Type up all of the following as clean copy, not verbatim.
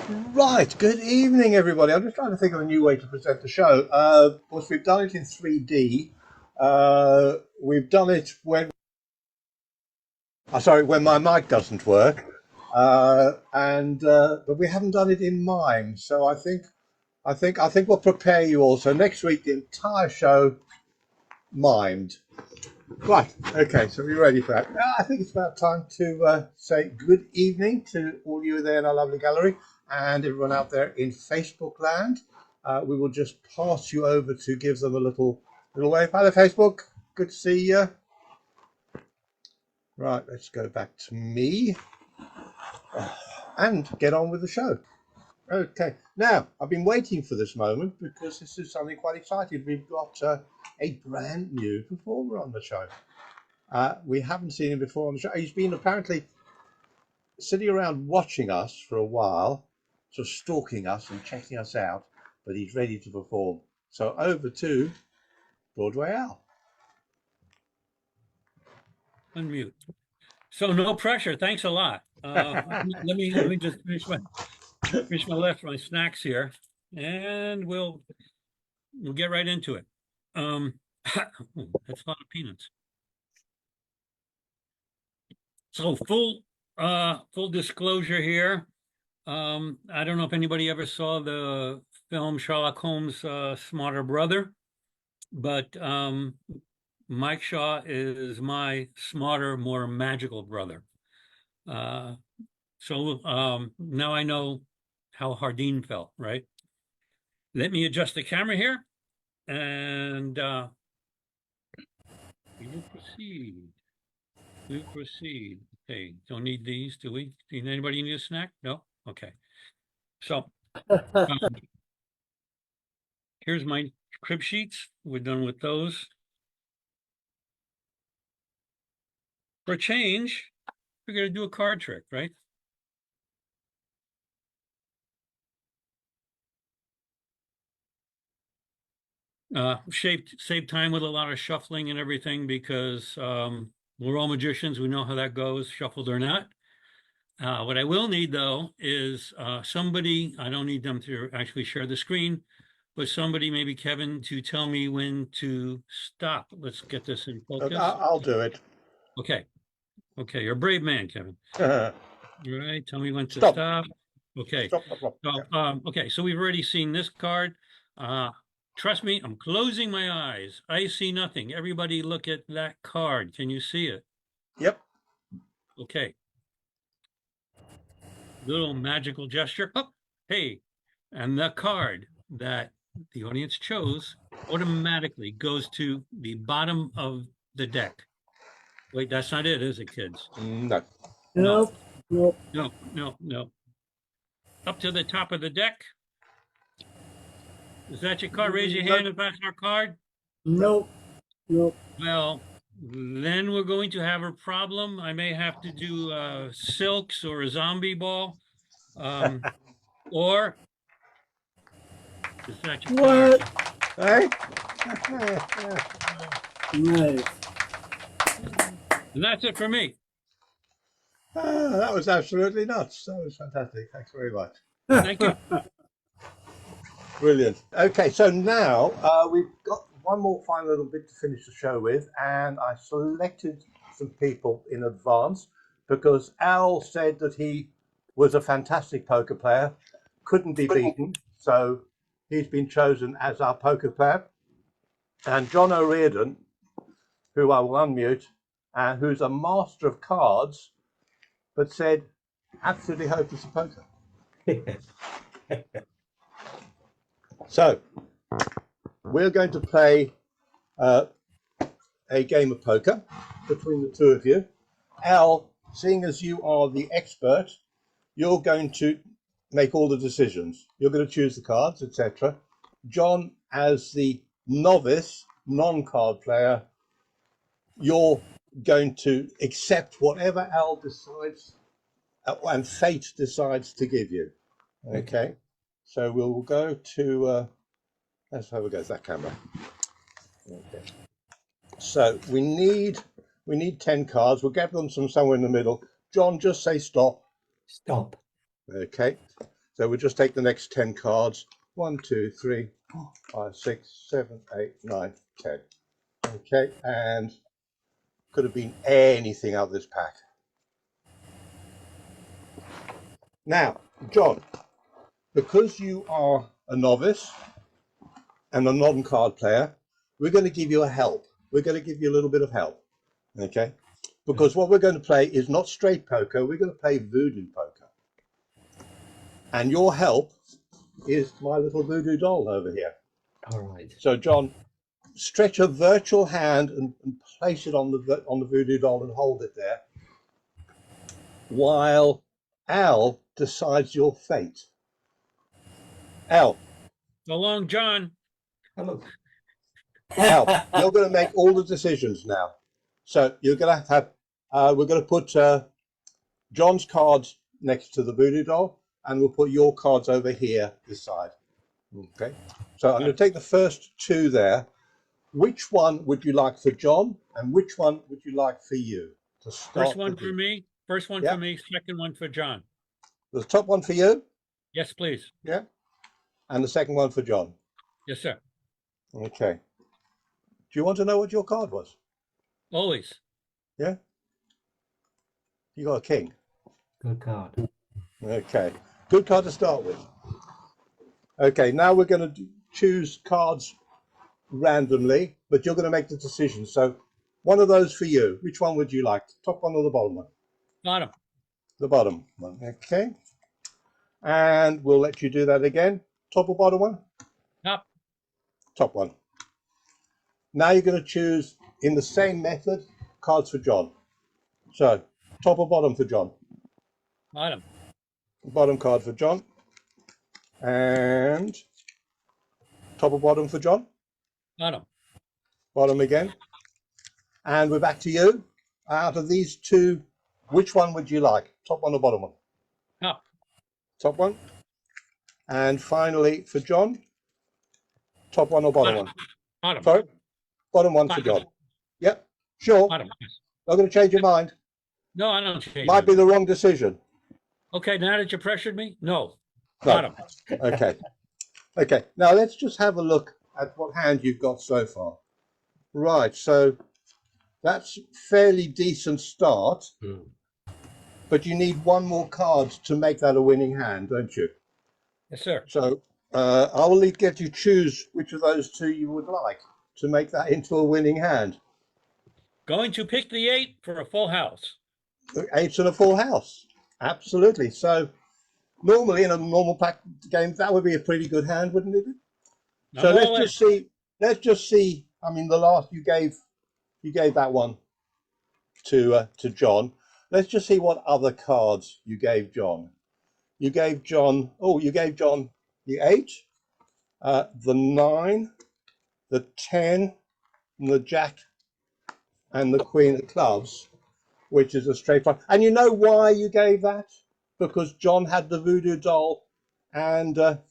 Right, good evening, everybody. I'm just trying to think of a new way to present the show. Of course, we've done it in 3D. We've done it when my mic doesn't work, and but we haven't done it in mime. So I think we'll prepare you all. So next week, the entire show mimed. Right. Okay. So we're ready for that. Now, I think it's about time to say good evening to all you there in our lovely gallery and everyone out there in Facebook land. We will just pass you over to give them a little wave. Hello, Facebook. Good to see you. Right. Let's go back to me and get on with the show. Okay. Now, I've been waiting for this moment because this is something quite exciting. We've got a brand new performer on the show. We haven't seen him before on the show. He's been apparently sitting around watching us for a while, sort of stalking us and checking us out, but he's ready to perform. So over to Broadway Al. Unmute. So no pressure. Thanks a lot. Let me just finish my snacks here, and we'll get right into it. That's a lot of peanuts. So full disclosure here. I don't know if anybody ever saw the film Sherlock Holmes' Smarter Brother, but Mike Shaw is my smarter, more magical brother. So now I know how Hardin felt, right? Let me adjust the camera here, and we will proceed. We will proceed. Okay, don't need these, do we? Does anybody need a snack? No? Okay. So here's my crib sheets. We're done with those. For a change, we're going to do a card trick, right? Save time with a lot of shuffling and everything because we're all magicians. We know how that goes, shuffled or not. What I will need, though, is somebody, I don't need them to actually share the screen, but somebody, maybe Kevin, to tell me when to stop. Let's get this in focus. I'll do it. Okay. Okay, you're a brave man, Kevin. All right, tell me when to Stop. stop. Okay. Stop. So, okay, so we've already seen this card. Trust me, I'm closing my eyes. I see nothing. Everybody look at that card. Can you see it? Yep. Okay. Little magical gesture. Oh, hey. And the card that the audience chose automatically goes to the bottom of the deck. Wait, that's not it, is it, kids? No. No. Nope. No. Up to the top of the deck. Is that your card? Raise your hand if that's our card. Nope. Well, then we're going to have a problem. I may have to do silks or a zombie ball. Or is that your What? card? Hey. Nice. And that's it for me. That was absolutely nuts. That was fantastic. Thanks very much. Thank you. Brilliant. Okay, so now we've got one more final little bit to finish the show with, and I selected some people in advance because Al said that he was a fantastic poker player, couldn't be beaten, so he's been chosen as our poker player. And John O'Riordan, who I will unmute, who's a master of cards, but said absolutely hopeless at poker. So we're going to play a game of poker between the two of you. Al, seeing as you are the expert, you're going to make all the decisions. You're going to choose the cards, etc. John, as the novice, non-card player, you're going to accept whatever Al decides and fate decides to give you. Okay, so we'll go to let's have a go at that camera. Okay, so we need 10 cards. We'll get them from somewhere in the middle. John, just say stop. Stop. Okay, So we'll just take the next 10 cards. 1, 2, 3, 4, 5, 6, 7, 8, 9, 10. Okay, and could have been anything out of this pack. Now, John, because you are a novice and a non-card player, we're going to give you a help. We're going to give you a little bit of help, okay? Because what we're going to play is not straight poker, we're going to play voodoo poker. And your help is my little voodoo doll over here. All right. So, John, stretch a virtual hand and place it on the voodoo doll and hold it there, while Al decides your fate. Al. So long, John. Hello. Al, you're going to make all the decisions now. So you're going to have, we're going to put John's cards next to the voodoo doll, and we'll put your cards over here, this side. Okay. So I'm going to take the first two there. Which one would you like for John, and which one would you like for you? To start First one for me. First one for me. Second one for John. The top one for you? Yes, please. Yeah. And the second one for John? Yes, sir. Okay. Do you want to know what your card was? Always. Yeah? You got a king. Good card. Okay. Good card to start with. Okay, now we're going to choose cards randomly, but you're going to make the decision. So one of those for you. Which one would you like? Top one or the bottom one? Bottom. The bottom one. Okay. And we'll let you do that again. Top or bottom one? Top. Top one. Now you're going to choose, in the same method, cards for John. So, top or bottom for John? Bottom. Bottom card for John. And top or bottom for John? Bottom. Bottom again. And we're back to you. Out of these two, which one would you like? Top one or bottom one? Top. Top one. And finally, for John, top one or bottom one? Bottom. Sorry? Bottom one for John. Yep. Sure. Bottom. Not going to change your mind. No, I don't change. Might be the wrong decision. Okay, now that you pressured me, no. No. Bottom. Okay. Okay. Now let's just have a look at what hand you've got so far. Right. So that's fairly decent start, but you need one more card to make that a winning hand, don't you? Yes, sir. So I will get you choose which of those two you would like to make that into a winning hand. Going to pick the 8 for a full house. Eights and a full house. Absolutely. So normally in a normal pack game, that would be a pretty good hand, wouldn't it? So let's just see. Let's just see. I mean, the last you gave that one to John. Let's just see what other cards you gave John. You gave John. Oh, you gave John the 8, the 9, the 10, and the Jack, and the Queen of Clubs, which is a straight one. And you know why you gave that? Because John had the voodoo doll, and the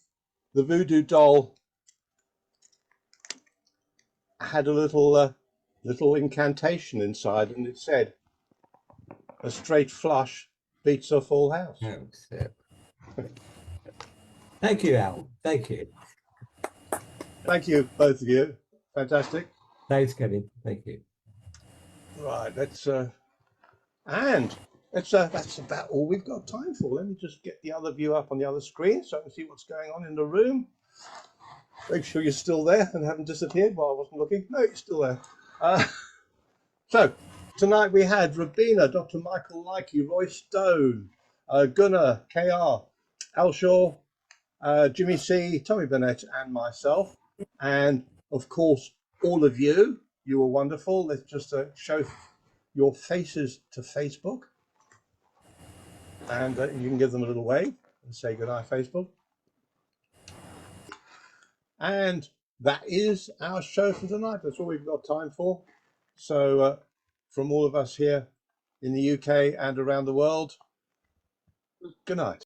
voodoo doll had a little incantation inside, and it said, "A straight flush beats a full house." Thank you, Al. Thank you. Thank you, both of you. Fantastic. Thanks, Kevin. Thank you. Right, that's about all we've got time for. Let me just get the other view up on the other screen so I can see what's going on in the room. Make sure you're still there and haven't disappeared while I wasn't looking. No, you're still there. So tonight we had Rabina, Dr. Michael Likey, Roy Stone, Gunnar, KR, Al Shaw, Jimmy C, Tommy Burnett, and myself. And of course, all of you. You were wonderful. Let's just show your faces to Facebook. And you can give them a little wave and say goodnight, Facebook. And that is our show for tonight. That's all we've got time for. So from all of us here in the UK and around the world, good night.